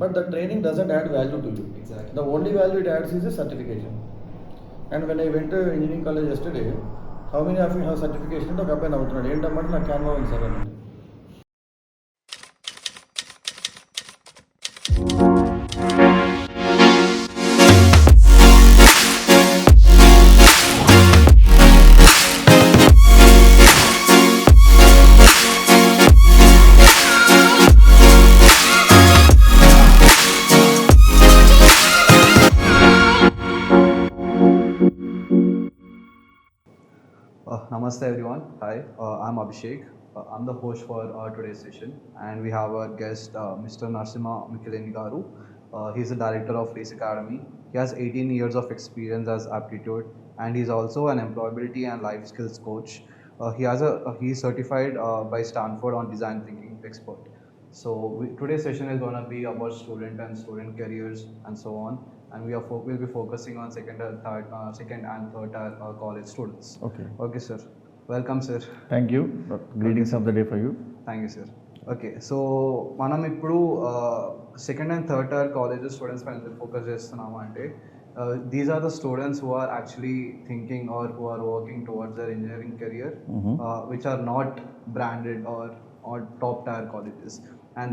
but the training doesn't add value to you. Exactly. The only value it adds is a certification. And when I went to engineering college yesterday, how many of you have certification? ఒక అబ్బాయి నవ్వుతున్నాడు, ఏంటన్నమాట నాకు Canva ఉంది sir అని. Namaste everyone. Hi, I'm Abhishek. I'm the host for today's session, and we have our guest, Mr. Narasimha Mikkilineni garu. He's the director of Race Academy. He has 18 years of experience as aptitude, and he's also an employability and life skills coach. He's certified by Stanford on design thinking expert. So today's session is going to be about student careers and so on, and we'll be focusing on second and third college students. Okay, sir. Welcome, sir. Thank you. Greetings of the day for you. Thank you, sir. Okay, so మనం ఇప్పుడు second and third tier college students పైన ఎందుకు focus చేస్తున్నాము అంటే these are the students who are actually thinking or who are working towards their engineering career which are not branded or top tier colleges, and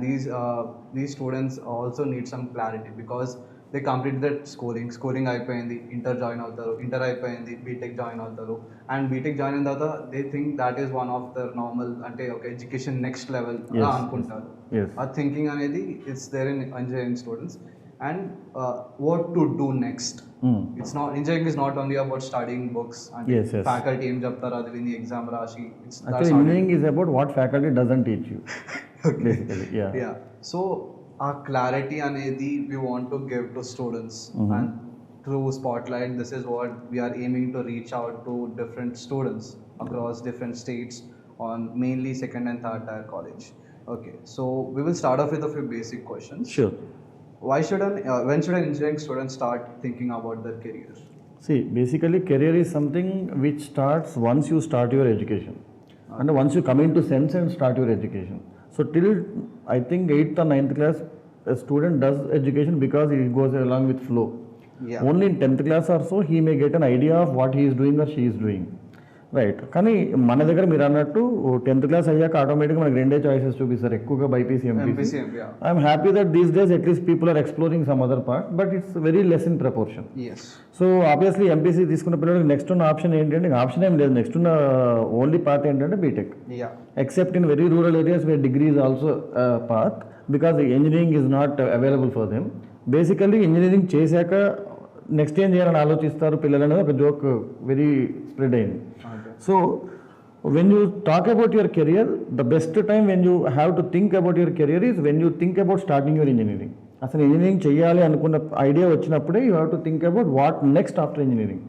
these students also need some clarity because they completed that schooling అయిపోయింది, inter join అవుతారు, inter అయిపోయింది, BTech join అవుతారు, and BTech join అయిన తర్వాత they think that is one of the normal అంటే ఒక education next level అలా అనుకుంటారు. ఆ థింకింగ్ అనేది it's there in engineering students. And what to do next? It's not, engineering is not only about studying books and faculty em cheptaru adi vini exam rashi. Actually engineering is about what faculty doesn't teach you. Okay. Basically, yeah. So our clarity anedi we want to give to students, and through Spotlight this is what we are aiming to reach out to different students across different states on mainly second and third tier college. Okay, so we will start off with a few basic questions. Sure. When should an engineering student start thinking about their career? See, basically career is something which starts once you start your education. And once you come into sense and start your education. So till I think 8th or 9th class, a student does education because he goes along with flow. Yeah. Only in 10th class or so, he may get an idea of what he is doing or she is doing. Right. కానీ మన దగ్గర మీరు అన్నట్టు 10th class అయ్యాక ఆటోమేటిక్గా మనకి రెండే choices చూపిస్తారు, ఎక్కువగా BiPC, MPC. I'm happy that these days at least people are exploring some other part, but it's very less in proportion. So obviously MPC తీసుకున్న పిల్లలకి నెక్స్ట్ ఉన్న ఆప్షన్ ఏంటంటే, ఆప్షన్ ఏం లేదు, నెక్స్ట్ ఉన్న ఓన్లీ పాత్ ఏంటంటే BTech. Except in very rural areas where degree is also path, because engineering is not available for them. Basically engineering చేశాక next ఏం చేయాలని ఆలోచిస్తారు పిల్లలు అనేది ఒక జోక్ వెరీ స్ప్రెడ్ అయింది. So when you talk about your career, the best time when you have to think about your career is when you think about starting your engineering. అసలు engineering చేయాలి అనుకున్న ఐడియా వచ్చినప్పుడే you have to think about what next after engineering.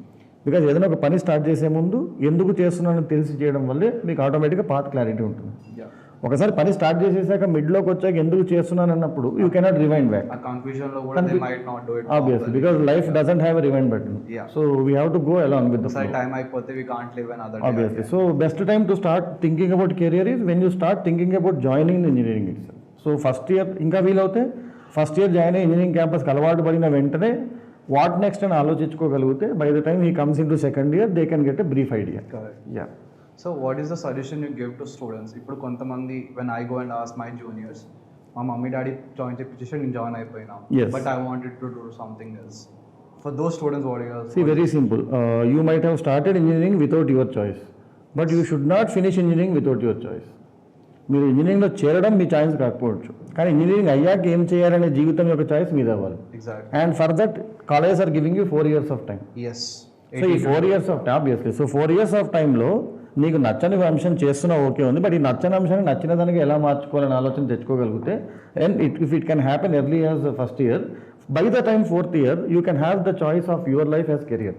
Because ఏదైనా ఒక పని start చేసే ముందు ఎందుకు చేస్తున్నానని తెలిసి చేయడం వల్లే మీకు ఆటోమేటిక్గా పాత్ క్లారిటీ ఉంటుంది. ఒకసారి పని స్టార్ట్ చేసేసాక మిడ్లోకి వచ్చాక ఎందుకు చేస్తున్నాను అన్నప్పుడు you cannot rewind back. Obviously because life doesn't have a rewind button. So we have to go along with the flow. Obviously. So best time to start thinking about career is when you start thinking about joining engineering it's. సో first year ఇంకా వీలవుతే first year join అయ్యి engineering క్యాంపస్కి అలవాటు పడిన వెంటనే what next అని ఆలోచించుకోగలిగితే by the time he comes into second year they can get a brief idea. Yeah. So what is the suggestion you give to students? ఇప్పుడు కొంతమంది when I go and ask my juniors, మా mummy daddy join చేయించేసి నేను join అయిపోయినా, but I wanted to do something else. For those students, what is? See, very simple. You might have started engineering without your choice, but you should not finish engineering without your choice. మీరు ఇంజనీరింగ్లో చేరడం మీ choice కాకపోవచ్చు, కానీ engineering అయ్యాక ఏం చేయాలనే జీవితం యొక్క ఛాయిస్ మీద అవ్వాలి. And for that colleges are giving you 4 years of time. So ఈ 4 years of time, obviously, so 4 years of టైంలో నీకు నచ్చని అంశం చేస్తున్నా ఓకే ఉంది, బట్ ఈ నచ్చని అంశాన్ని నచ్చిన దానికి ఎలా మార్చుకోవాలని ఆలోచన తెచ్చుకోగలిగితే, and if it can happen early as first year, by the time 4th year you can have the choice of your life as career.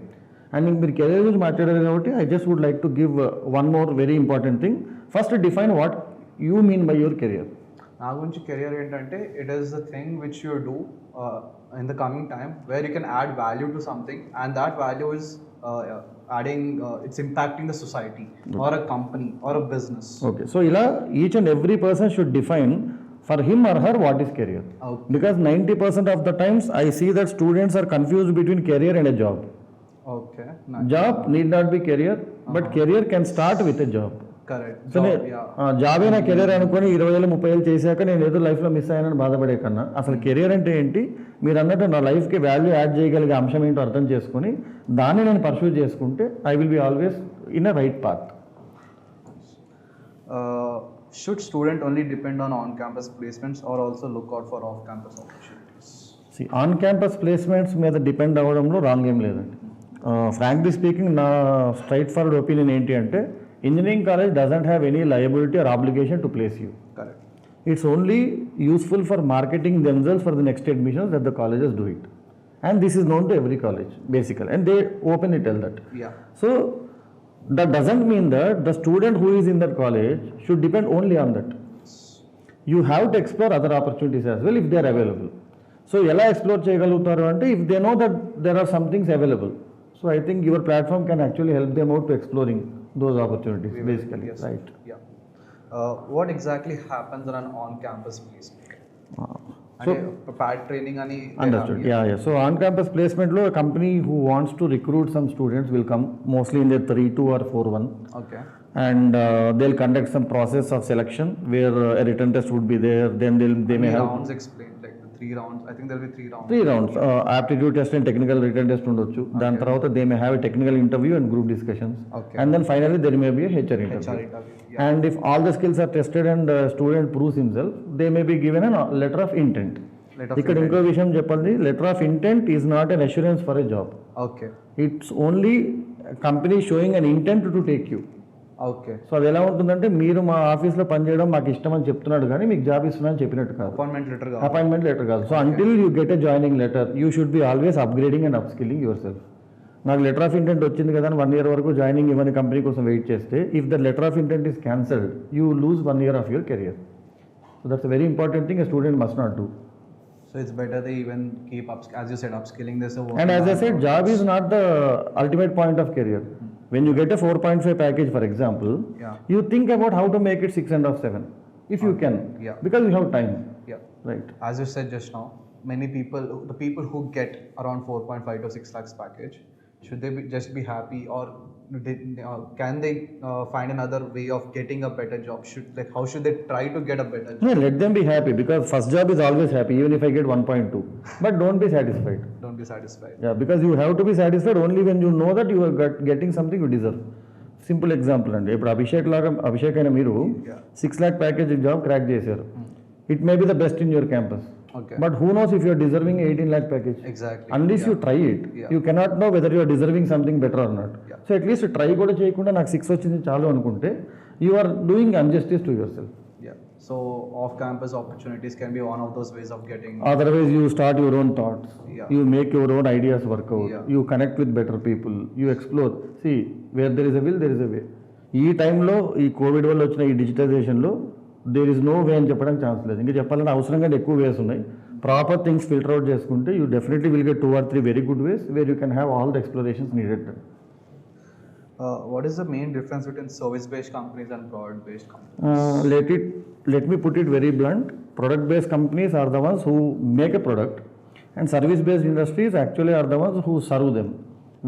And మీరు కెరియర్ గురించి మాట్లాడారు కాబట్టి I just would like to give one more very important thing. First define what you mean by your career. నా గురించి career ఏంటంటే it is the thing which you do in the coming time where you can add value to something, and that value is it's impacting the society or a company or a business. Okay, so ila each and every person should define for him or her what is career. Okay. Because 90% of the times I see that students are confused between career and a job. Okay. Nice. Job need not be career, but career can start with a job. Correct. So Job, yeah. జాబే నా career అనుకుని 20 ఏళ్ళు 30 ఏళ్ళు చేశాక నేను ఏదో లైఫ్లో miss అయ్యానని బాధపడే కన్నా అసలు కెరీర్ అంటే ఏంటి, మీరు అన్నట్టు నా లైఫ్కి వాల్యూ యాడ్ చేయగలిగే అంశం ఏంటో అర్థం చేసుకొని దాన్ని నేను పర్సూ చేసుకుంటే I will be always in a right path. Should student only depend on on-campus placements or also look out for off-campus opportunities? On campus placements మీద డిపెండ్ అవ్వడంలో రాంగ్ ఏం లేదండి. ఫ్రాంక్లీ స్పీకింగ్ నా స్ట్రైట్ ఫార్వర్డ్ ఒపీనియన్ ఏంటి అంటే engineering college doesn't have any liability or obligation to place you. Correct. It's only useful for marketing themselves for the next admissions that the colleges do it. And this is known to every college, basically. And they openly tell that. Yeah. So, that doesn't mean that the student who is in that college should depend only on that. You have to explore other opportunities as well if they are available. So, ఎలా explore చేయగలుగుతారు అంటే if they know that there are some things available. So, I think your platform can actually help them out to exploring those opportunities, basically. Yes. Right. Yeah. What exactly happens on an on-campus placement? So, PAD training ani understood. Yeah. So on-campus placement lo a company who wants to recruit some students will come mostly in their 3-2 or 4-1, Okay. and they'll conduct some process of selection where a written test would be there. Then they may have rounds explained, like the 3 rounds. I think there'll be 3 rounds. 3 rounds. Aptitude test and technical written test ఉండొచ్చు. దాని తర్వాత they may have a technical interview and group discussions. Okay. And then finally there may be a HR interview. HR interview. Yeah. And if all the skills are tested and student proves himself, they may be given a letter of intent. ఇక్కడ ఇంకో విషయం చెప్పాలి, letter of intent is not an assurance for a job. Okay. It's only company showing an intent to take you. Okay. So అది ఎలా ఉంటుందంటే మీరు మా ఆఫీస్లో పనిచేయడం మాకు ఇష్టం అని చెప్తున్నాడు కానీ మీకు జాబ్ ఇస్తున్నాను చెప్పినట్టు కాదు. Appointment letter ga. Appointment letter కాదు. So until you get a joining letter you should be always upgrading and upskilling yourself. నాకు లెటర్ ఆఫ్ ఇంటెంట్ వచ్చింది కదా అని 1 year వరకు జాయినింగ్ ఇవ్వని కంపెనీ కోసం వెయిట్ చేస్తే if the letter of intent is cancelled you lose 1 year of your career. So that's a very important thing a student must not do. So it's better they even keep as you said, upskilling. There's a And as I said, job is not the ultimate point of career. When you get a 4.5 package, for example, Yeah. you think about how to make it 6.5, 7, if you can, Yeah. because you have time, Yeah. right? As you said just now, many people, the people who get around 4.5 to 6 lakhs package, should they just be happy, or can they find another way of getting a better job? How should they try to get a better job? Yeah, let them be happy because first job is always happy, even if I get 1.2. But don't be satisfied. Don't be satisfied. Yeah, because you have to be satisfied only when you know that you are getting something you deserve. Simple example అండి, ఇప్పుడు అభిషేక్ అయిన మీరు 6 lakh package job crack చేశారు. It may be the best in your campus. Okay. But who knows if you are deserving 18 lakh package? Exactly. Unless you try it, you cannot know whether you are deserving something better or not. So at least try కూడా చేయకుండా నాకు 6 వచ్చింది చాలు అనుకుంటే you are doing injustice to yourself. Yeah. So off-campus opportunities can be one of those ways of getting. Otherwise you start your own thoughts. Yeah. You make your own ideas work out. Yeah. You connect with better people. You explore. See, where there is a will, there is a way. ఈ టైంలో ఈ Covid వల్ల వచ్చిన ఈ డిజిటైజేషన్లో there is no way అని చెప్పడానికి chance లేదు. ఇంకా చెప్పాలంటే అవసరం కంటే ఎక్కువ వేస్ ఉన్నాయి. ప్రాపర్ థింగ్స్ ఫిల్టర్ అవుట్ చేసుకుంటే you definitely will get 2 or 3 very good ways where you can have all the explorations needed. What is the main difference between service-based companies and product-based companies? Let me put it very blunt. Product-based companies are the ones who make a product, and service-based industries actually are the ones who serve them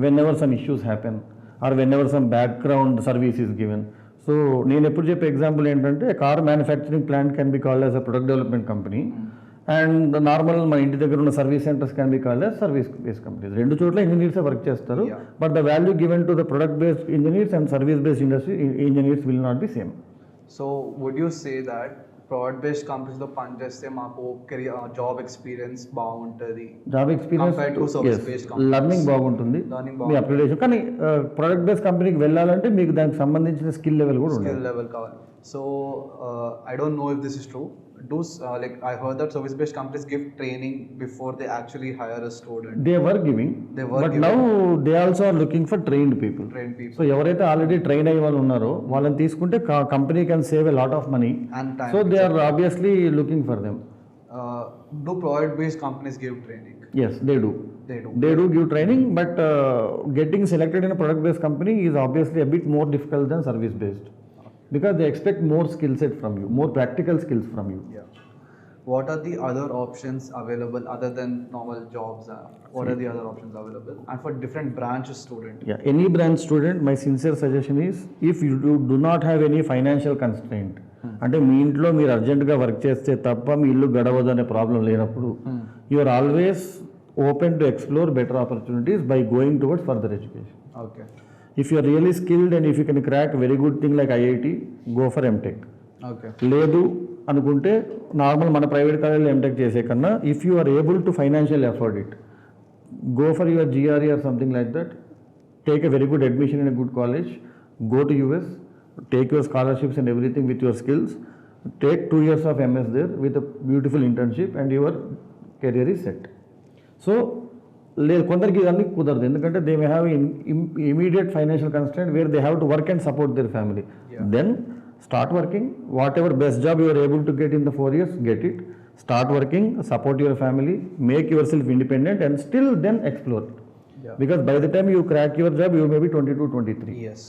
whenever some issues happen or whenever some background service is given. So నేను ఎప్పుడు చెప్పే example ఏంటంటే car manufacturing plant can be called as a product development company, and normal మన ఇంటి దగ్గర ఉన్న service centres can be called as service based companies. రెండు చోట్ల ఇంజనీర్సే వర్క్ చేస్తారు, but the value given to the product based engineers and service based industry engineers will not be same. So would you say that product based companies లో పనిచేస్తే మాకు job experience బాగుంటుంది, job experience learning బాగుంటుంది, మీ upgradation. కానీ product based కంపెనీకి వెళ్ళాలంటే మీకు దానికి సంబంధించిన స్కిల్ లెవెల్ కూడా ఉండాలి. స్కిల్ లెవెల్ కావాలి. So I don't know if this is true. Like I heard that service based companies give training before they actually hire a student. They were giving, but now they also are looking for trained people. So ఎవరైతే already train అయ్యే వాళ్ళు ఉన్నారో వాళ్ళని తీసుకుంటే company can save a lot of money, and time. So they are obviously looking for them. Do product based companies give training? Yes, they do. They do give training, but getting selected in a product based company is obviously a bit more difficult than service based, because they expect more skill set from you, more practical skills from you. Yeah. what are the other options available other than normal jobs? What are the other options available? And for different branches student? Yeah, any branch student, my sincere suggestion is, if you do not have any financial constraint, అంటే మీ ఇంట్లో మీరు అర్జెంటుగా work చేస్తే తప్ప మీ ఇల్లు గడవదు అనే problem లేనప్పుడు, you are always open to explore better opportunities by going towards further education. Okay. If you are really skilled and if you can crack very good thing like IIT, go for MTech. Okay. లేదు అనుకుంటే normal మన private కాలేజ్లో MTech చేసే కన్నా, if you are able to financial afford it, go for your GRE or something like that, take a very good admission in a good college, go to US, take your scholarships and everything with your skills, take 2 years of MS there with a beautiful internship and your career is set. So లేదు కొందరికి ఇవన్నీ కుదరదు, ఎందుకంటే they may have immediate financial constraint where they have to work and support their family. Then start working, whatever best job you are able to get in the 4 years, get it, start working, support your family, make yourself independent and still then explore. Because by the time you crack your job you may be 22, 23. Yes.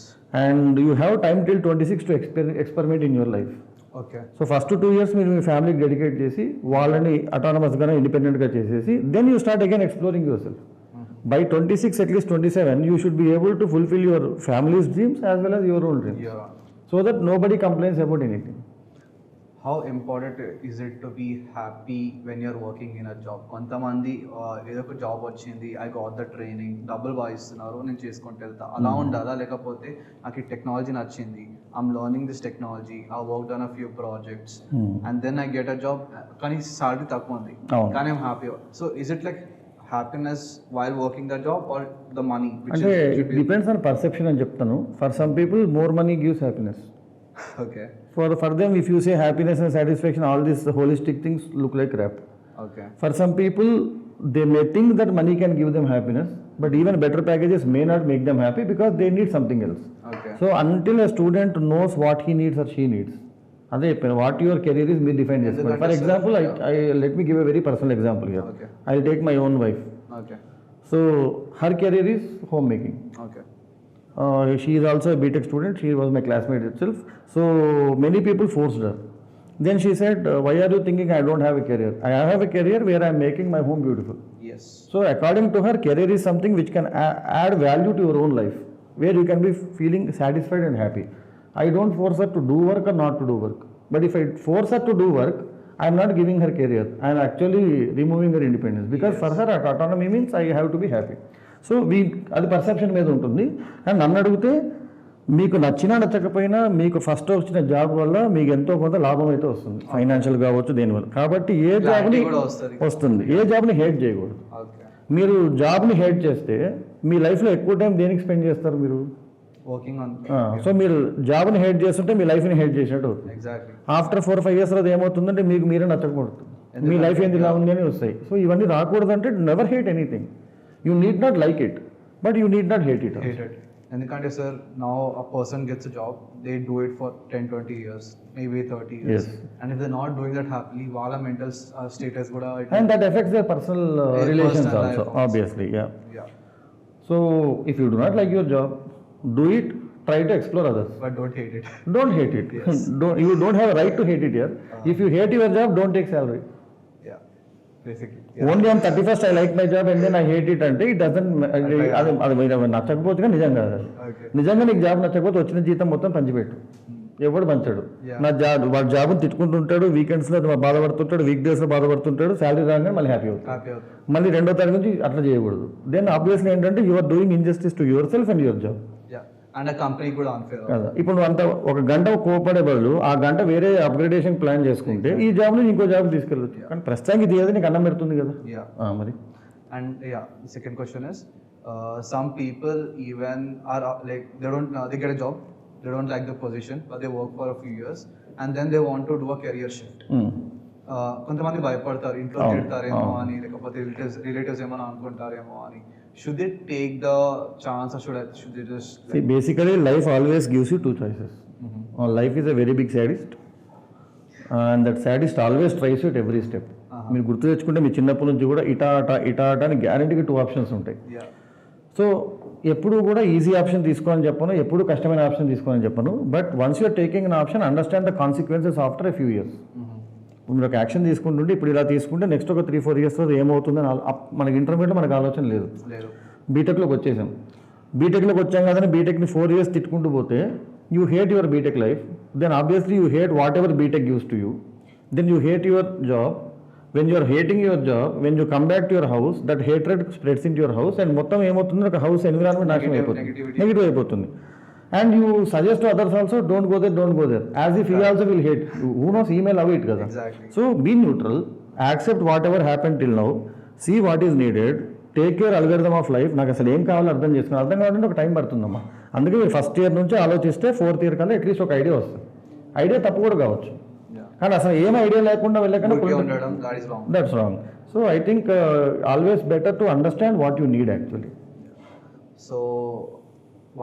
And you have time till 26 to experiment in your life. Okay. So first 2 years మీరు మీ ఫ్యామిలీకి dedicate చేసి వాళ్ళని అటానమస్గా ఇండిపెండెంట్గా చేసేసి then you start again exploring yourself. By 26 at least 27 you should be able to fulfil your family's dreams as well as your own dreams, so that nobody complains about anything. How important is it to be happy when you're working in a job? కొంతమంది ఏదో ఒక job వచ్చింది, I got the training, డబ్బులు బాగా ఇస్తున్నారు, నేను చేసుకుంటూ వెళ్తా, అలా ఉండాలా? లేకపోతే నాకు ఈ టెక్నాలజీ నచ్చింది, I'm learning this technology, I work on a few projects and then I get a job, కానీ సాలరీ తక్కువ ఉంది కానీ I'm happy. So is it like happiness while working the job or the money? అంటే depends on perception అని చెప్తాను. For some people more money gives happiness. Okay. For them, if you say happiness and satisfaction, all these holistic things look like crap. Okay. For some people, they may think that money can give them happiness, but even better packages may not make them happy because they need something else. Okay. So until a student knows what he needs or she needs, అదే what your career is, మీరు define చేసుకోండి. For example, I let me give a very personal example here. Okay. I'll take my own wife. Okay. So her career is homemaking. Okay. She is also a BTech student. She was my classmate itself. So many people forced her. Then she said, why are you thinking I don't have a career? I have a career where I am making my home beautiful. Yes. So according to her, career is something which can add value to your own life, where you can be feeling satisfied and happy. I don't force her to do work or not to do work. But if I force her to do work, I am not giving her career. I am actually removing her independence. Because for her, autonomy means I have to be happy. So అది perception మీద ఉంటుంది. And నన్ను అడిగితే మీకు నచ్చినా నచ్చకపోయినా మీకు first వచ్చిన జాబ్ వల్ల మీకు ఎంతో కొంత లాభం అయితే వస్తుంది, ఫైనాన్షియల్ కావచ్చు, దేనివల్ల. కాబట్టి ఏ జాబ్ని వస్తుంది, ఏ జాబ్ని హేట్ చేయకూడదు. మీరు జాబ్ని హేట్ చేస్తే మీ లైఫ్లో ఎక్కువ టైం దేనికి స్పెండ్ చేస్తారు మీరు? Working on. సో మీరు జాబ్ని హేట్ చేస్తుంటే మీ లైఫ్ని హేట్ చేసినట్టు అవుతుంది. ఆఫ్టర్ 4-5 years అది ఏమవుతుందంటే మీకు మీరే నచ్చకపోతుంది, మీ లైఫ్ ఏంది ఇలా ఉంది అని వస్తాయి. సో ఇవన్నీ రాకూడదంటే never hate anything. You need not like it, but you need not hate it. ఎందుకంటే sir, now a person gets a job, they do it for 10-20 years, maybe 30 years. Yes. And if they're not doing that happily, వాళ్ళ mental status కూడా, and that affects their personal relations also, obviously. Yeah. So if you do not like your job, do it, try to explore others, but don't hate it. Don't hate it. Yes. You don't have a right to hate it here. If you hate your job, don't take salary. Basically, only on 31st I like my job and then I hate it అంటే it doesn't, అది నచ్చకపోతే నిజంగా నిజంగా నీకు job నచ్చకపోతే వచ్చిన జీతం మొత్తం పంచిపెట్టు, ఎవడు పంచాడు. నా జాబ్ వాడు జాబ్ని తిట్టుకుంటుంటాడు, వీకెండ్స్లో బాధపడుతుంటాడు, వీక్ డేస్లో బాధపడుతుంటాడు, శాలరీ రాగానే మళ్ళీ హ్యాపీ అవుతాడు. మళ్ళీ 2వ తారీఖు నుంచి అట్లా చేయకూడదు. దెన్ ఆబ్వియస్లీ ఏంటంటే you are doing injustice to yourself and your job. And company కూడా అన్ఫేర్ కదా. ఇప్పుడు నువ్వు అంత ఒక గంట కోపడే బదులు ఆ గంట వేరే అప్గ్రేడేషన్ ప్లాన్ చేసుకుంటే ఈ జాబ్ నుంచి ఇంకో జాబ్ తీసుకెళ్ళచ్చు. కానీ ప్రస్తుతానికి తీయదు, నీకు అన్నం పెడుతుంది కదా. మరి and second question is, some people even are like they get a job, they don't like the position, but they work for a few years and then they want to do a career shift. కొంతమంది భయపడతారు, ఇంట్లో తిడతారేమో అని, లేకపోతే relatives ఏమైనా అనుకుంటారేమో అని. Should they take the chance or should they just see, basically life always gives you 2 choices. Life is a very big sadist and that sadist always tries you at every step. మీరు గుర్తు తెచ్చుకుంటే మీ చిన్నప్పటి నుంచి కూడా ఇటా అట అని గ్యారంటీగా 2 options ఉంటాయి. సో ఎప్పుడు కూడా ఈజీ ఆప్షన్ తీసుకోవాలని చెప్పను, ఎప్పుడు కష్టమైన ఆప్షన్ తీసుకోవాలని చెప్పను. But once you're taking an option, understand the consequences after a few years. మీరు ఒక యాక్షన్ తీసుకుంటుంటే ఇప్పుడు ఇలా తీసుకుంటే నెక్స్ట్ ఒక 3-4 years ఏమవుతుందని మనకి ఇంటర్మీడియట్లో మనకు ఆలోచన లేదు. బీటెక్లోకి వచ్చేసాం. బీటెక్లోకి వచ్చాం కదని బీటెక్ని 4 years తిట్టుకుంటూ పోతే you hate your BTech life, then obviously you hate whatever BTech uses to you, then you hate your job. When you're hating your job, when you come back to your house, that hatred spreads in your house and మొత్తం ఏమవుతుంది, ఒక house environment నాశనం అయిపోతుంది, negative అయిపోతుంది. And you suggest to others also, don't go there, as if he also will hate. Who knows, he may love it kada. Exactly. So be neutral, accept whatever happened till now, see what is needed, take your algorithm of life. నాకు అసలు ఏం కావాలో అర్థం కావాలంటే ఒక time పడుతుందమ్మా. అందుకే మీరు first year నుంచి ఆలోచిస్తే 4th year కల్లా అట్లీస్ట్ ఒక ఐడియా వస్తుంది. ఐడియా తప్పు కూడా కావచ్చు, కానీ అసలు ఏం ఐడియా లేకుండా వెళ్ళకుండా that's wrong. So I think always better to understand what you need actually. So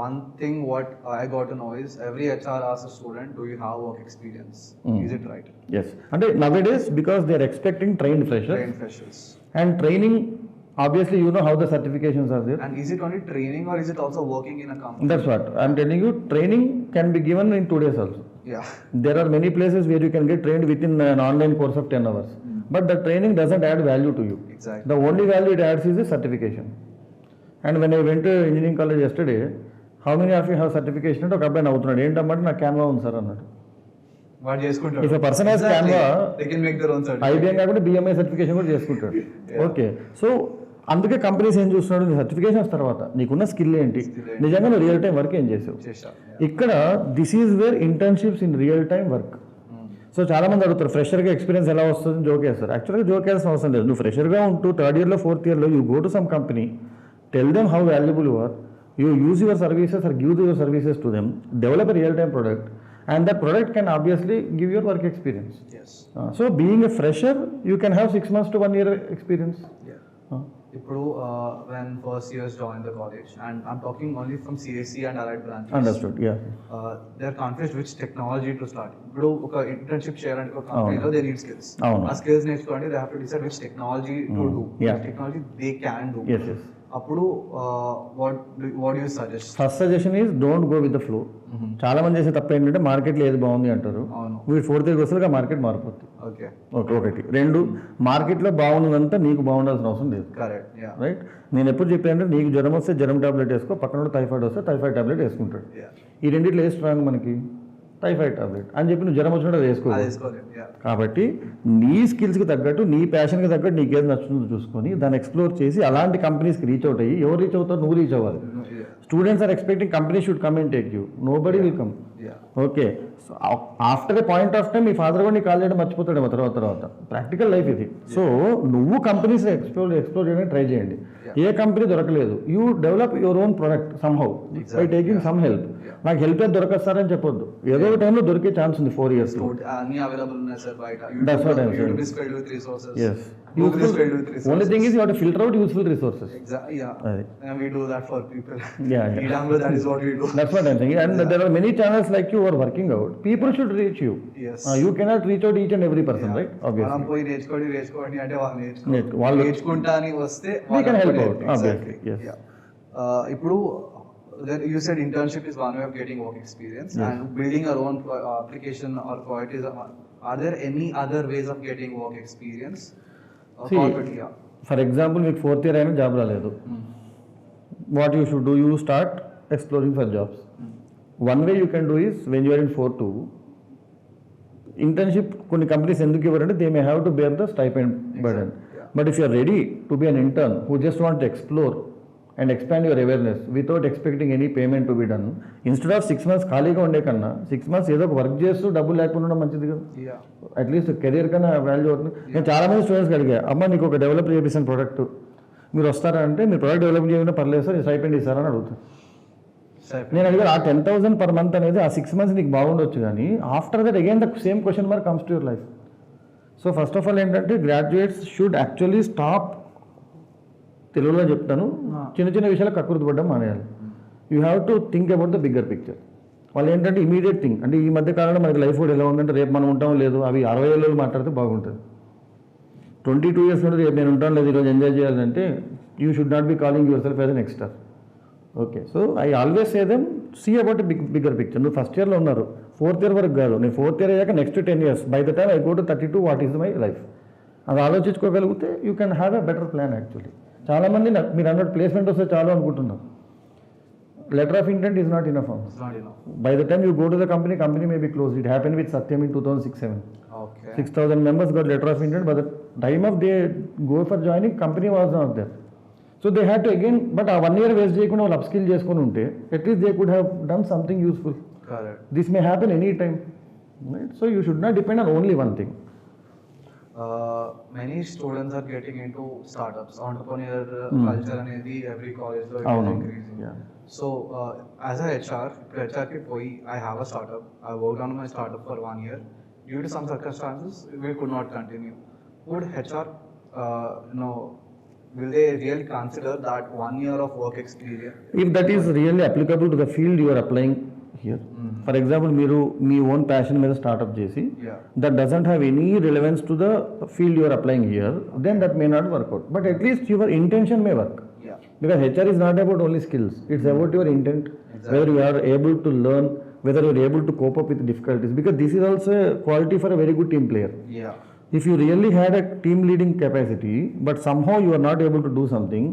one thing what I got to know is every HR asks a student, do you have work experience? Is it right? Yes. And nowadays, because they are expecting trained freshers. And training, obviously you know how the certifications are there. And is it only training or is it also working in a company? That's what I'm telling you. Training can be given in 2 days also. Yeah. There are many places where you can get trained within an online course of 10 hours. But the training doesn't add value to you. Exactly. The only value it adds is the certification. And when I went to engineering college yesterday, how many of you have certification? అంటే ఒక అబ్బాయి నవ్వుతున్నాడు, ఏంటమ్మంటే నాకు Canva ఉంది sir అన్నాడు. If a person has Canva, IBM కాకుండా BMI certification కూడా చేసుకుంటాడు. ఓకే, సో అందుకే కంపెనీస్ ఏం చూస్తున్నాడు, నీ సర్టిఫికేషన్స్ తర్వాత నీకున్న స్కిల్ ఏంటి, నిజంగా నువ్వు రియల్ టైం వర్క్ ఏం చేసావు. ఇక్కడ this is where internships in real time work. So చాలా మంది అడుగుతారు ఫ్రెషర్గా ఎక్స్పీరియన్స్ ఎలా వస్తుంది, జోక్ వేస్తారు. యాక్చువల్గా జోక్ వేయాల్సిన అవసరం లేదు. నువ్వు ఫ్రెషర్గా ఉంటూ 3rd year 4th year you go to some company, tell them how valuable you are, you use your services or give your services to them, develop a real time product, and that product can obviously give your work experience. Yes. So being a fresher, you can have 6 months to 1 year experience. ఇప్పుడు when first years join the college, and I'm talking only from CSC and allied branches. Understood, yeah. They are confused which technology to start. ఇప్పుడు ఒక internship చేయాలంటే ఒక కంపెనీలో they need skills. ఆ skills నేర్చుకోండి, they have to decide which technology to do, which technology they can do. Yes. అప్పుడు what do you suggest? First suggestion is don't go with the flow. చాలా మంది చేసే తప్ప ఏంటంటే మార్కెట్లో ఏది బాగుంది అంటారు, వీడు 4th year వస్తే మార్కెట్ మారిపోతుంది. ఓకే, ఒకటి. 2, మార్కెట్లో బాగున్నదంతా నీకు బాగుండాల్సిన అవసరం లేదు. రైట్. నేను ఎప్పుడు చెప్పానంటే నీకు జ్వరం వస్తే జ్వరం టాబ్లెట్ వేసుకో, పక్కన టైఫాయిడ్ వస్తే టైఫాయిడ్ టాబ్లెట్ వేసుకుంటాడు. ఈ రెండిట్లో ఏ స్ట్రాంగ్ మనకి, టైఫాయిడ్ టాబ్లెట్ అని చెప్పి నువ్వు జ్వరం వచ్చినట్టు వేసుకోవాలి. కాబట్టి నీ స్కిల్స్కి తగ్గట్టు, నీ ప్యాషన్కి తగ్గట్టు నీకు ఏది నచ్చుతుందో చూసుకొని దాన్ని ఎక్స్ప్లోర్ చేసి అలాంటి కంపెనీస్కి రీచ్ అవుట్ అయ్యి, ఎవరు రీచ్ అవుతారు, నువ్వు రీచ్ అవ్వాలి. Students are expecting company should come and take you, nobody will come. Okay, so after a point of time మీ ఫాదర్ కూడా నీ కాల్ చేయడం మర్చిపోతాడేమో తర్వాత. ప్రాక్టికల్ లైఫ్ ఇది. సో నువ్వు కంపెనీస్ ఎక్స్ప్లోర్ చేయడానికి ట్రై చేయండి. ఏ కంపెనీ దొరకలేదు, you develop your own product somehow by taking some help. నాకు హెల్ప్ అయితే దొరకస్తారని చెప్పొద్దు, ఏదో ఒక టైంలో దొరికే ఛాన్స్ ఉంది 4 years లో. That's what I'm saying. Yes. Only thing is you have to filter out useful resources. Exactly. Yeah. And we do that for people. Yeah. That is what we do. That's what I'm saying. And there are many channels like you who are working out. People should reach you. Yes. You cannot reach out each and every person, right? Obviously. మనం పోయి నేర్చుకోండి అంటే వాళ్ళు నేర్చుకుంటా అని వస్తే we can help out. Obviously. Yes. ఇప్పుడు you said internship is one way of getting work experience, and building our own application or product is. Are there any other ways of getting work experience? See, for example, మీకు 4th year అయినా job రాలేదు, what you should do, you start exploring for jobs. One way you can do is when you are in 4-2, internship కొన్ని companies ఎందుకు ఇవ్వరంటే they may have to bear the stipend burden. But if you are ready to be an intern who just want to explore and expand your awareness without expecting any payment to be done, instead of 6 months ఖాళీగా ఉండే కన్నా 6 months ఏదో ఒక work చేస్తూ డబ్బులు లేకుండా ఉండడం మంచిది కదా. అట్లీస్ట్ కెరీర్ కన్నా వాల్యూ అవుతుంది. నేను చాలామంది స్టూడెంట్స్కి అడిగా, అమ్మ నీకు ఒక డెవలప్ చేపిస్తాను ప్రోడక్ట్, మీరు వస్తారా అంటే, మీరు ప్రోడక్ట్ డెవలప్ చేయకుండా పర్లేదు సార్, స్టైపెండ్ ఇస్తారని అడుగుతాను. నేను అడిగాను, ఆ 10,000 per month అనేది ఆ 6 months నీకు బాగుండొచ్చు, కానీ after that again the same question mark comes to your life. So first of all ఏంటంటే గ్రాడ్యుయేట్స్ షుడ్ యాక్చువల్లీ స్టాప్, తెలుగులో చెప్తాను, చిన్న చిన్న విషయాలు కక్కుర్తి పడ్డం మానేయాలి. You have to think about the bigger picture. వాళ్ళు ఏంటంటే ఇమీడియట్ థింగ్, అంటే ఈ మధ్య కాలంలో మనకి లైఫ్ కూడా ఎలా ఉందంటే రేపు మనం ఉంటాం లేదు, అవి 60 ఏళ్ళు మాట్లాడితే బాగుంటుంది. 22 years నుండి రేపు నేను ఉంటాను లేదు, ఈరోజు ఎంజాయ్ చేయాలంటే you should not be calling yourself as an extra. Okay, so I always say them see about bigger picture. నువ్వు ఫస్ట్ ఇయర్లో ఉన్నారు, 4th ఇయర్ వరకు కాదు, నేను 4th ఇయర్ అయ్యాక next 10 years, by the time I go to 32, what is my life, అది ఆలోచించుకోగలిగితే you can have a better plan actually. చాలామంది మీరు అన్నట్టు ప్లేస్మెంట్ వస్తే చాలు అనుకుంటున్నారు. Letter of intent is not enough. By the time you go to the company, company may be close. It happen with Satyam in 2006-7. 6,000 members got letter of intent, but the time of they go for joining, company was not there. So they had to again, but ఆ 1 year waste చేయకుండా వాళ్ళు upskill చేసుకొని ఉంటే at least they could have done something useful. This may happen any time, right? So you should not depend on only one thing. Many students are getting into startups. Entrepreneur culture అనేది every college లో increasing. So as a HR కి పోయి I have a startup. I worked on my startup for 1 year. Due to some circumstances, we could not continue. Would HR, will they really consider that 1 year of work experience? If that is really applicable to the field you are applying here, for example, మీరు మీ own passion మీద startup చేసి that doesn't have any relevance to the field you are applying here, then that may not work out. But at least your intention may work. Because HR is not about only skills, it's about your intent, whether you are able to learn, whether you are able to cope up with difficulties, because this is also a quality for a very good team player. If you really had a team leading capacity but somehow you are not able to do something,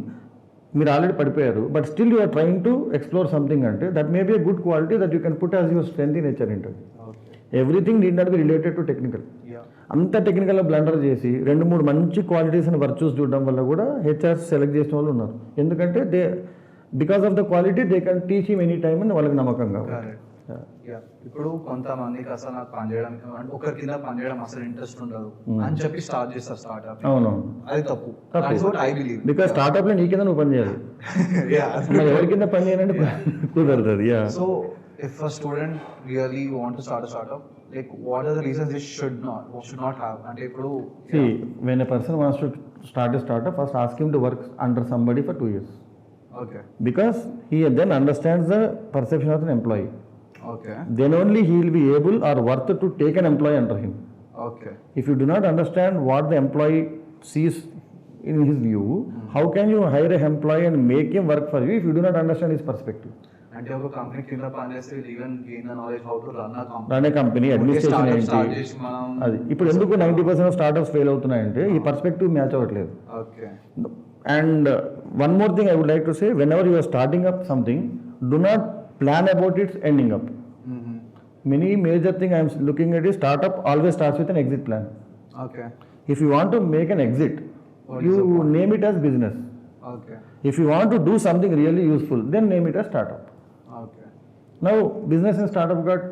మీరు already పడిపోయారు, but still you are trying to explore something, అంటే that may be a good quality that you can put as your strength in HR interview. Everything need not be related to technical. అంత టెక్నికల్గా blunder చేసి 2-3 మంచి qualities and virtues చూడడం వల్ల కూడా HR select చేసిన వాళ్ళు ఉన్నారు. ఎందుకంటే they because of the quality they can teach him any time అని వాళ్ళకి నమ్మకం కావాలి. ఇప్పుడు కొంతమందికి అసలు నాకు పనిచేయడం అంటే ఒకరి కింద పనిచేయడం అసలు ఇంట్రెస్ట్ ఉండదు అని చెప్పి స్టార్ట్ చేస్తారు స్టార్ట్అప్. అవునవును, అది తప్పు. బికాస్ స్టార్ట్అప్ లో నీ కింద నువ్వు పని చేయాలి, ఎవరి కింద పని చేయాలంటే కుదరదు. So if a student really want to start a startup, like what are the reasons they should not have? And ఇప్పుడు see, when a person wants to start a startup, first ask him to work under somebody for 2 years. Okay. Because he then understands the perception of an employee. Okay. Then only he will be able or worth to take an employee under him. Okay. If you do not understand what the employee sees in his view, how can you hire an employee and make him work for you if you do not understand his perspective? అంటే ఒక company కింద పనిచేస్తే even gain the knowledge how to run a company, administration ఏంటి, అది ఇప్పుడు ఎందుకు 90% of startups fail అవుతున్నాయంటే ఈ పర్స్పెక్టివ్ మ్యాచ్ అవ్వట్లేదు. Okay. And one more thing I would like to say, whenever you are starting up something, do not plan about its ending up. Many major thing I am looking at is startup always starts with an exit plan. Okay. If you want to make an exit, you name it as business. Okay. If you want to do something really useful, then name it as startup. Okay. Now business and startup got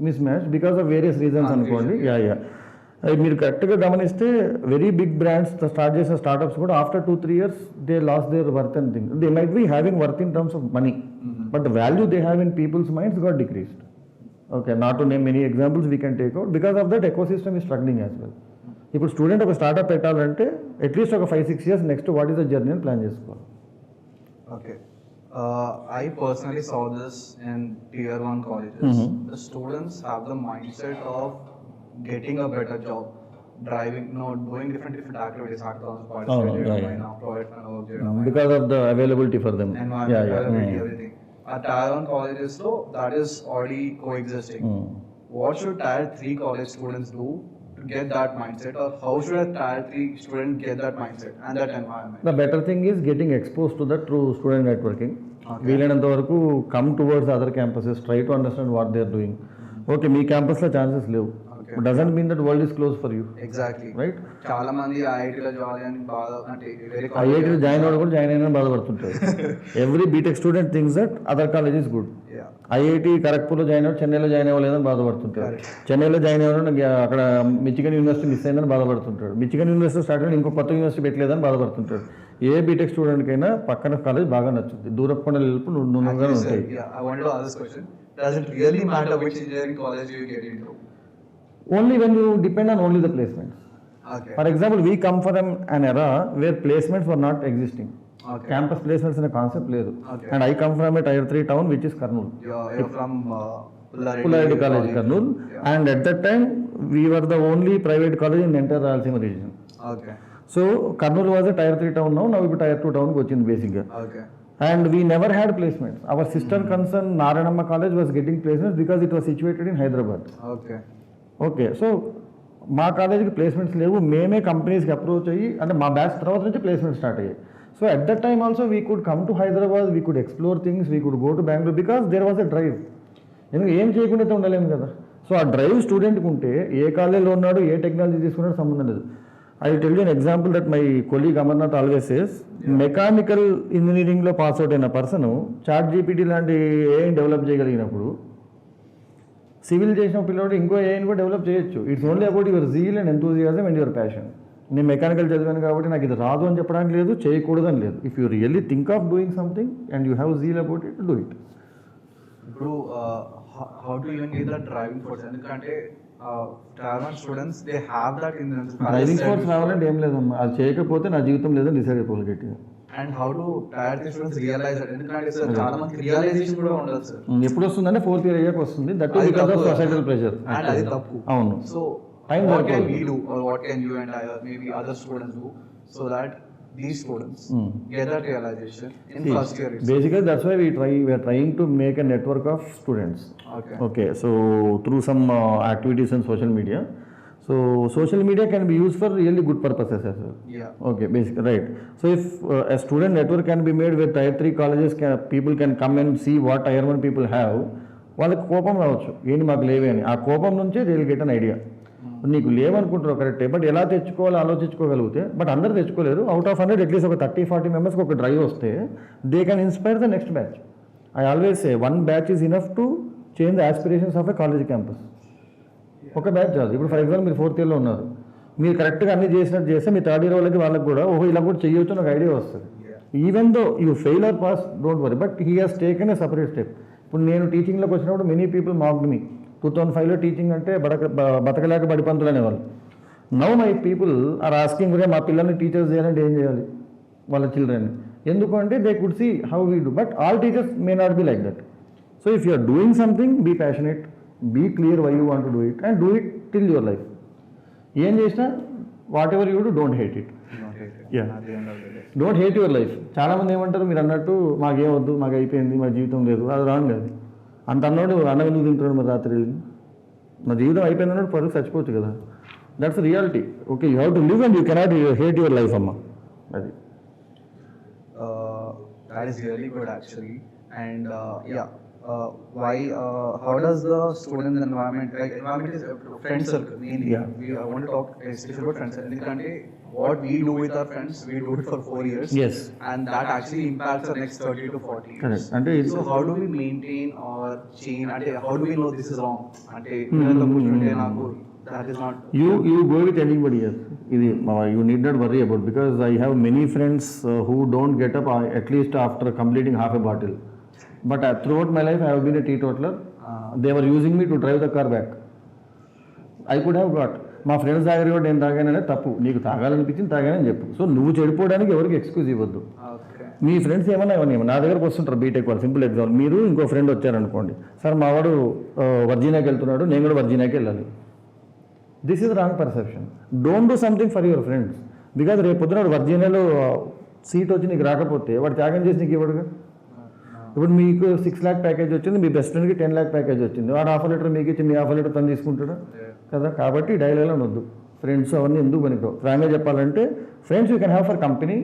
mismatched because of various reasons అనుకోండి. మీరు కరెక్ట్గా గమనిస్తే very big brands start చేసిన startups కూడా after 2-3 years they lost their worth and thing. They might be having worth in terms of money, but the value they have in people's minds got decreased. Okay, not to name many examples we can take out. Because of that ecosystem is struggling as well. ఇప్పుడు student ఒక startup పెట్టాలంటే at least ఒక 5-6 years next what is the journey అని plan చేసుకోవాలి. Okay. I personally saw this in tier 1 colleges. The students have the mindset of getting a better job, driving, doing different activities, hackathons, participating, project and work, because of the availability for them. Everything. At tier 1 colleges, so that is already coexisting. What should tier 3 college students do to get that mindset, or how should a tier 3 student get that mindset and that environment? The better thing is getting exposed to that through student networking. వీలైనంత వరకు come towards other campuses, try to understand what they are doing. Okay, మీ క్యాంపస్లో chances లేవు, doesn't mean that world is close for you. Exactly, right. చాలా మంది ఐఐటీలో join అని బాధ, అంటే ఐఐటీలో జాయిన్ అవ్వడం కూడా జాయిన్ అయినా బాధపడుతుంటారు. Every BTech student thinks that other college is good. IIT ఖరగ్పూర్లో జాయిన్ అవ్వడం, చెన్నైలో జాయిన్ అవ్వలేదని బాధపడుతుంటారు. చెన్నైలో జాయిన్ అవ్వడం అక్కడ మిచిగన్ యూనివర్సిటీ మిస్ అయిందని బాధపడుతుంటాడు. మిచిగన్ యూనివర్సిటీ స్టార్ట్ అయిన ఇంకో కొత్త యూనివర్సిటీ పెట్టలేదని బాధపడుతుంటాడు. ఏ బీటెక్ స్టూడెంట్కైనా పక్కన కాలేజ్ బాగా నచ్చుతుంది, దూరపు కొండలు వెళ్ళి నూనెగా ఉంటాయి. Only when you depend on only the placements. Okay. For example, we come from an era where placements were not existing. Okay. Campus placements in a concept లేదు. Okay. And I come from a tier 3 town which is Kurnool. You're from Pullaredi College, Kurnool. And at that time we were the only private college in the entire Rayalaseema region. Okay. So Kurnool was a tier 3 town now. Now ఇప్పుడు tier 2 town కి వచ్చింది బేసిక్గా. Okay. And we never had placements. Our sister concern Narasimha College was getting placements because it was situated in Hyderabad. Okay okay, so మా కాలేజీకి placements లేవు, మేమే కంపెనీస్కి approach అయ్యి, అంటే మా బ్యాచ్ తర్వాత నుంచి ప్లేస్మెంట్ స్టార్ట్ అయ్యాయి. So at that time also we could come to Hyderabad, we could explore things, we could go to Bengaluru because there was a drive. ఎందుకంటే ఏం చేయకుండా అయితే ఉండలేము కదా. సో ఆ డ్రైవ్ స్టూడెంట్కి ఉంటే ఏ కాలేజీలో ఉన్నాడు, ఏ టెక్నాలజీ తీసుకున్నాడు సంబంధం లేదు. I tell you an example that my colleague Amarnath always says, mechanical ఇంజనీరింగ్లో పాస్ అవుట్ అయిన పర్సన్ చాట్ జీపీటీ లాంటి ఏఐని డెవలప్ చేయగలిగినప్పుడు సివిల్ చేసిన పిల్లడు ఇంకో ఏఐని కూడా డెవలప్ చేయొచ్చు. It's only about your zeal and enthusiasm and your passion. నేను మెకానికల్ చదివాను కాబట్టి నాకు ఇది రాదు అని చెప్పడానికి లేదు, చేయకూడదు అని లేదు. If you really think of doing something and you have zeal about it, do it. ఇప్పుడు how to even get that driving force? ఎందుకంటే travel students they have that in driving force రావాలంటే ఏం లేదమ్మా, అది చేయకపోతే నా జీవితం లేదని డిసైడ్ అయిపోవాలి గట్టిగా. And how to tire the students realize that? ఎందుకంటే సార్ చాలా మంది రియలైజేషన్ కూడా ఉండదు సార్. ఎప్పుడు వస్తుందంటే 4th year అయ్యాక వస్తుంది, that because of societal pressure. And అది తప్పు. అవును. So Time what work can out. we do, or what can you and I or maybe other students do so that these students get that realization in first year itself? Basically that's why we are trying to make a network of students. Okay, so through some activities on social media. So social media can be used for really good purposes as well. Yeah. Okay, basically, right. So if a student network can be made where tier 3 colleges people can come and see what tier 1 people have, వాళ్ళకి కోపం రావచ్చు, ఏంటి మాకు లేవే అని. ఆ కోపం నుంచే they will get an idea. నీకు లేవనుకుంటారు కరెక్టే, బట్ ఎలా తెచ్చుకోవాలో ఆలోచించుకోగలిగితే, బట్ అందరూ తెచ్చుకోలేరు. అవుట్ ఆఫ్ 100 అట్లీస్ట్ ఒక 30-40 మెంబర్స్కి ఒక డ్రైవ్ వస్తే they can inspire the next batch. I always say 1 batch is enough to change the aspirations of a college campus. ఒక batch చాలు. ఇప్పుడు ఫర్ ఎగ్జాంపుల్ మీరు 4th yearలో ఉన్నారు, మీరు కరెక్ట్గా అన్ని చేసినట్టు చేస్తే మీ 3rd year వాళ్ళకి కూడా ఓహో ఇలా కూడా చేయొచ్చు అని ఒక ఐడియా వస్తుంది. Even though you fail or pass, don't worry, but he has taken a separate step. ఇప్పుడు నేను టీచింగ్లోకి వచ్చినప్పుడు మెనీ పీపుల్ మాక్డ్ మీ. 2005లో టీచింగ్ అంటే బతకలేక బడిపంతులు అనేవాళ్ళు. Now my people are asking, మా పిల్లల్ని టీచర్స్ చేయాలంటే ఏం చేయాలి వాళ్ళ చిల్డ్రన్? ఎందుకంటే they could see how we do, but all teachers may not be like that. So if you are doing something, be passionate, be clear why you want to do it and do it till your life. ఏం చేసినా whatever you do, don't hate it. Don't hate your life. చాలామంది ఏమంటారు, మీరు అన్నట్టు మాకేం వద్దు, మాకు అయిపోయింది, మా జీవితం లేదు. అది రాంగ్. అది అంత అన్నాడు అన్నం ఎందుకు తింటున్నాడు మరి రాత్రి? నా జీవితం అయిపోయింది అన్నాడు, పరుగు చచ్చిపోవచ్చు కదా. That's reality. Okay, you have to live and you cannot hate your life అమ్మ. అది that is really good actually. And why how does the student environment, like environment is friend circle mainly. We want to talk especially about friends. ఎందుకంటే what we do with our friends, we do it for 4 years. Yes. And that actually impacts our next 30 to 40 years. Correct. అంటే so how do we maintain or change, అంటే how do we know this is wrong? అంటే నేను కూర్చుంటే నాకు that is not. You go with anybody else. ఇది you need not worry about, because I have many friends who don't get up at least after completing half a bottle. But throughout my life I have been a teetotaler. They were using me to drive the car back. I could have got, మా friends తాగారు కూడా నేను తాగాననే తప్పు. నీకు తాగాలనిపించింది తాగానని చెప్పు. So నువ్వు చెడిపోవడానికి ఎవరికి excuse ఇవ్వద్దు. మీ ఫ్రెండ్స్ ఏమన్నా నా దగ్గరకు వస్తుంటారు బీటెక్ వాళ్ళు. సింపుల్ ఎగ్జాంపుల్, మీరు ఇంకో ఫ్రెండ్ వచ్చారనుకోండి, సార్ మావాడు వర్జీనియాకి వెళ్తున్నాడు, నేను కూడా వర్జీనియాకి వెళ్ళాలి. This is wrong perception. Don't do something for your friends, because రేపు పొద్దున వర్జీనియాలో సీట్ వచ్చి నీకు రాకపోతే వాడు త్యాగం చేసి నీకు ఇవ్వడుగా. ఇప్పుడు మీకు 6 lakh ప్యాకేజ్ వచ్చింది, మీ బెస్ట్ ఫ్రెండ్కి 10 lakh ప్యాకేజ్ వచ్చింది, వాడు ½ లీటర్ మీకు ఇచ్చి మీ ½ లీటర్ తను తీసుకుంటాడా కదా. కాబట్టి డైలాగ్లో వద్దు. ఫ్రెండ్స్ అవన్నీ ఎందుకు పనికిరావు. ఫ్రాంక్గా చెప్పాలంటే friends you can have for company,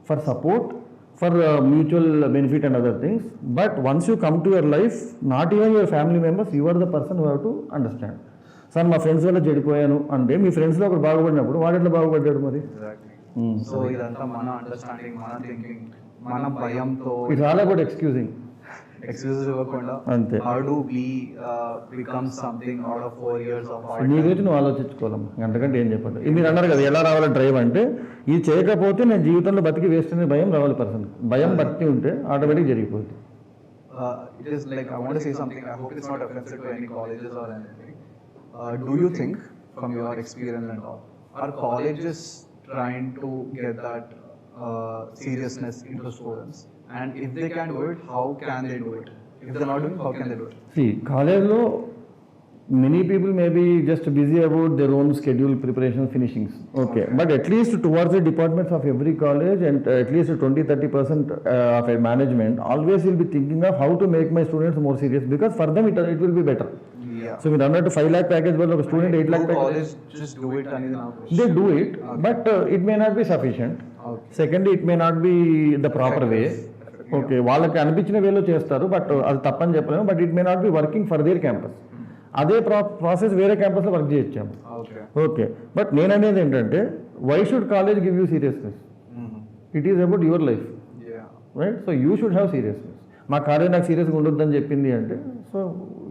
for support, for mutual benefit and other things. But once you come to your life, not even your family members, you are the person who have to understand. Sir మా friends వల్ల చెడిపోయాను అంటే, మీ ఫ్రెండ్స్లో ఒకరు బాగుపడినప్పుడు వాడు ఎట్లా బాగుపడ్డాడు మరి? So ఇదంతా మన అండర్స్టాండింగ్, మన థింకింగ్, మన భయంతో. It's all about excusing. Excuses ఇవ్వకుండా అంతే. How do we become something out of 4 years of hard. నీ గురించి నువ్వు ఆలోచించుకోవాలమ్మా, అంతకంటే ఏం చెప్పండి. ఇది మీరు అన్నారు కదా ఎలా రావాలి డ్రైవ్ అంటే, ఇది చేయకపోతే నేను జీవితంలో బతికి వేస్ట్ అనే భయం రావాలి పర్సన్. భయం బతికి ఉంటే ఆటోమేటిక్ జరిగిపోతుంది. It is like, I want to say something, I hope it's not offensive to any colleges or anything. Do you think, from your experience and all, are colleges trying to get that seriousness into students? And if they can do it, how can they do it? If they're not doing, how can they do it? కాలేజ్లో many people may be just busy about their own schedule, preparation, finishings. Okay. But at least towards the departments of every college and at least 20-30% of a management always will be thinking of how to make my students more serious, because for them it will be better. Yeah. So we run out 5 lakh package, but a student 8 lakh package. College just do it and They do it, but it may not be sufficient. Okay. Secondly, it may not be the proper way. Okay, వాళ్ళకి అనిపించిన వేలో చేస్తారు, but అది తప్పని చెప్పలేము, but it may not be working for their campus. అదే process వేరే క్యాంపస్లో వర్క్ చేయొచ్చాము. ఓకే, బట్ నేను అనేది ఏంటంటే, why should college give you seriousness? It is about your life, right? So you should have seriousness. మా కాలేజ్ నాకు సీరియస్గా ఉండొద్దని చెప్పింది అంటే, so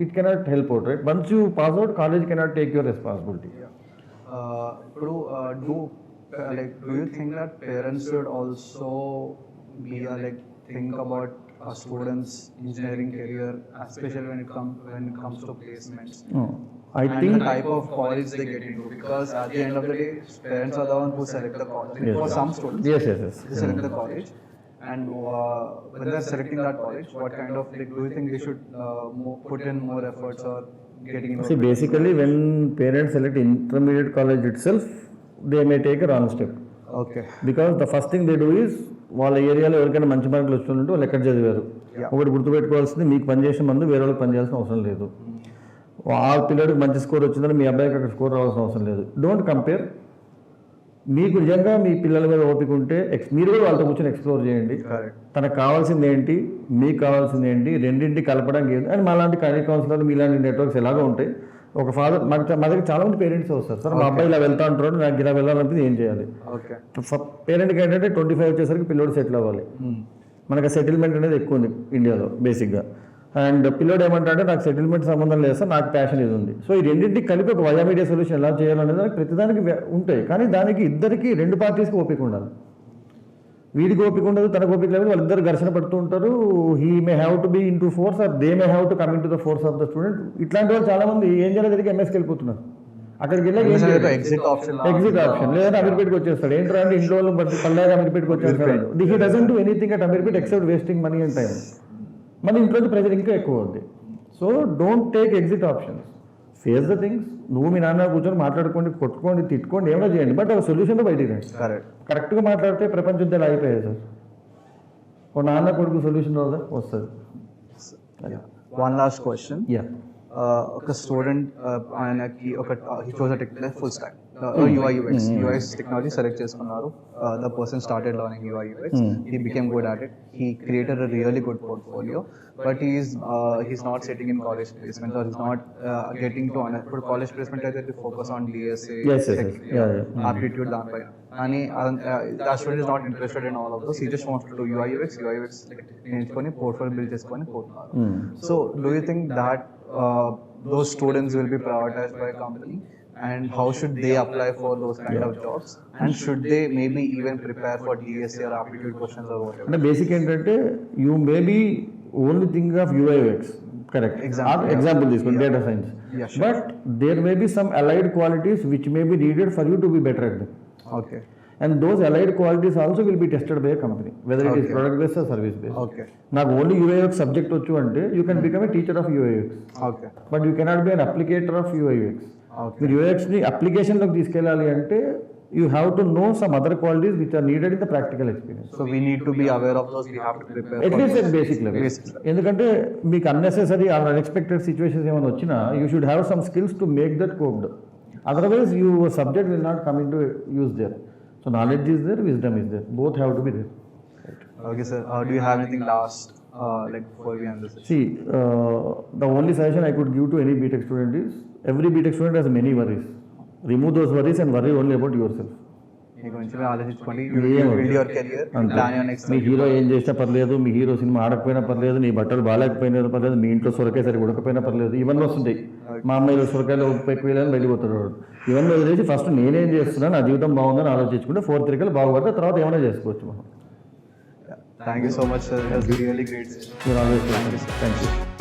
it cannot help out, right? Once you pass out, college cannot take your responsibility. ఇప్పుడు do you think that parents should also be think about a student's engineering career, especially when it comes to placements? I think the type of college they get into, because at the end of the day, parents are the ones who select the college. Yes. For some students, yes. they select the college, and when they're selecting that college, what kind of do you think they should put in more efforts or getting into? See, basically, when parents select intermediate college itself, they may take a wrong step. Okay. Because the first thing they do is, వాళ్ళ ఏరియాలో ఎవరికైనా మంచి మార్కులు వస్తుంటే వాళ్ళు ఎక్కడ చదివారు. ఒకటి గుర్తుపెట్టుకోవాల్సింది, మీకు పనిచేసే మందు వేరే వాళ్ళకి పనిచేయాల్సిన అవసరం లేదు. ఆ పిల్లడికి మంచి స్కోర్ వచ్చిందని మీ అబ్బాయికి అక్కడ స్కోర్ రావాల్సిన అవసరం లేదు. Don't compare. మీకు నిజంగా మీ పిల్లల మీద ఓపిక ఉంటే మీరు కూడా వాళ్ళతో కూర్చొని ఎక్స్ప్లోర్ చేయండి. తనకు కావాల్సింది ఏంటి, మీకు కావాల్సింది ఏంటి, రెండింటి కలపడానికి ఏంటి అని. మాలాంటి కెరీర్ కౌన్సిలర్లు, మీలాంటి నెట్వర్క్స్ ఎలాగో ఉంటాయి. ఒక ఫాదర్ మా దగ్గర చాలా మంది పేరెంట్స్ వస్తారు, సార్ మా అబ్బాయి ఇలా వెళ్తా అంటారు, నాకు ఇలా వెళ్ళాలంటే ఏం చేయాలి? పేరెంట్కి ఏంటంటే 25 వచ్చేసరికి పిల్లోడు సెటిల్ అవ్వాలి. మనకు సెటిల్మెంట్ అనేది ఎక్కువ ఉంది ఇండియాలో బేసిక్గా. అండ్ పిల్లోడు ఏమంటాడంటే, నాకు సెటిల్మెంట్ సంబంధం లేదు సార్, నాకు ప్యాషన్ ఇది ఉంది. సో ఈ రెండింటికి కలిపి ఒక వయామీడియా సొల్యూషన్ ఎలా చేయాలనేది దానికి ప్రతిదానికి ఉంటాయి. కానీ దానికి ఇద్దరికి, 2 పార్టీస్కి ఓపిక ఉండాలి. వీడికి ఓపిక ఉండదు, తనకు ఓపిక లేదు, వాళ్ళిద్దరు ఘర్షణ పడుతూ ఉంటారు. He may have to be into force or they may have to come into the force of the student. ఇట్లాంటి వాళ్ళు చాలా మంది ఏం చేయాలో తెలియక ఎంఎస్కి వెళ్ళిపోతున్నారు. అక్కడికి వెళ్ళి ఎగ్జిట్ ఆప్షన్ లేదా అమీర్పేటకి వచ్చేస్తాడు. ఏంటంటే అంటే ఇంట్లో వాళ్ళు పల్లాగా అమీర్పేటకి వచ్చేస్తాడు. He doesn't do anything at Ameerpet except wasting money and time. మళ్ళీ ఇంట్లో ప్రెజర్ ఇంకా ఎక్కువ అవుద్ది. So don't take exit options, face the things. నువ్వు మీ నాన్న కూర్చొని మాట్లాడుకోండి, కొట్టుకోండి, తిట్టుకోండి, ఏమైనా చేయండి, బట్ ఒక సొల్యూషన్తో బయటికి రండి. కరెక్ట్గా మాట్లాడితే ప్రపంచం యుద్ధాలు అయిపోయాయి సార్. ఓ నాన్న కొడుకు సొల్యూషన్ వస్తుంది. One last question. ఒక స్టూడెంట్ ఆయనకి he chose a technical full stack, UI UX technology select చేసుకున్నారు. The person started learning UI UX. He became good at it. He created a really good portfolio, but he's not sitting in college placement, or he's not getting to college placement. They focus on DSA, aptitude దానిపై. And that student is not interested in all of those. He just wants to do UI UX నేర్చుకొని portfolio build చేసుకొని పోతున్నారు. So do you think that those students will be prioritized by a company, and how should they apply for those kind of jobs, and should they maybe even prepare for DSA or aptitude questions or whatever? అంటే basic ఏంటంటే, you maybe only think of UI UX, correct? Example తీసుకోండి, data science. But there may be some allied qualities which may be needed for you to be better at them. Okay. And those allied qualities also will be tested by a company, whether it is product based or service based. Okay. నాకు only UI UX subject వచ్చు అంటే you can become a teacher of UI UX. Okay. But you cannot be an applicator of UI UX. మీరు UXని అప్లికేషన్లోకి తీసుకెళ్ళాలి అంటే you have to know some other qualities which are needed in the practical experience. So we need to be aware of those. We have to prepare at least at basic level. ఎందుకంటే మీకు unnecessary are unexpected situations ఏమైనా వచ్చినా you should have some skills to make that coped. Otherwise your subject will not come into use there. So knowledge is there, wisdom is there. Both have to be there. Right. Okay, sir. Do you have anything last, before we end this? See, the only suggestion I could give to any BTech student is, every BTech student has many worries. Remove those worries and worry only about yourself. మీ గురించి ఆలోచించుకోండి. Build your career. Plan your next. Me hero ఏం చేసినా పర్లేదు, మీ hero cinema ఆడకపోయినా పర్లేదు, నీ బట్టలు బాగాలేకపోయినా పర్లేదు, మీ ఇంట్లో సొరకాయ సరిగ్గా ఉడకపోయినా పర్లేదు, ఇవన్నీ వస్తుంటాయి. మా అమ్మాయిలో సొరకాయలు ఉప్పు ఎక్కువ వేయాలని వెళ్ళిపోతాడు వాడు. ఇవన్నీ వదిలేసి ఫస్ట్ నేనేం చేస్తున్నా, నా జీవితం బాగుందని ఆలోచించుకుంటే 4th త్రికలు బాగుపడితే తర్వాత ఏమైనా చేసుకోవచ్చు మనం. Thank you so much, sir. It was really great. You're always welcome. Thank you.